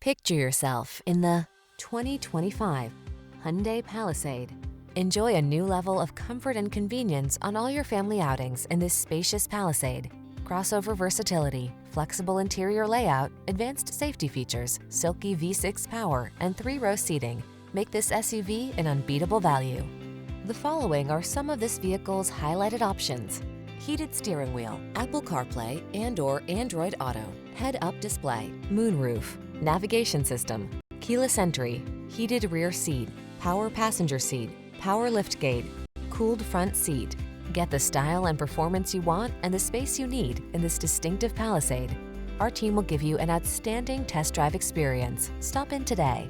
Picture yourself in the 2025 Hyundai Palisade. Enjoy a new level of comfort and convenience on all your family outings in this spacious Palisade. Crossover versatility, flexible interior layout, advanced safety features, silky V6 power, and 3-row seating make this SUV an unbeatable value. The following are some of this vehicle's highlighted options: heated steering wheel, Apple CarPlay and/or Android Auto, head-up display, moonroof, navigation system, keyless entry, heated rear seat, power passenger seat, power liftgate, cooled front seat. Get the style and performance you want and the space you need in this distinctive Palisade. Our team will give you an outstanding test drive experience. Stop in today.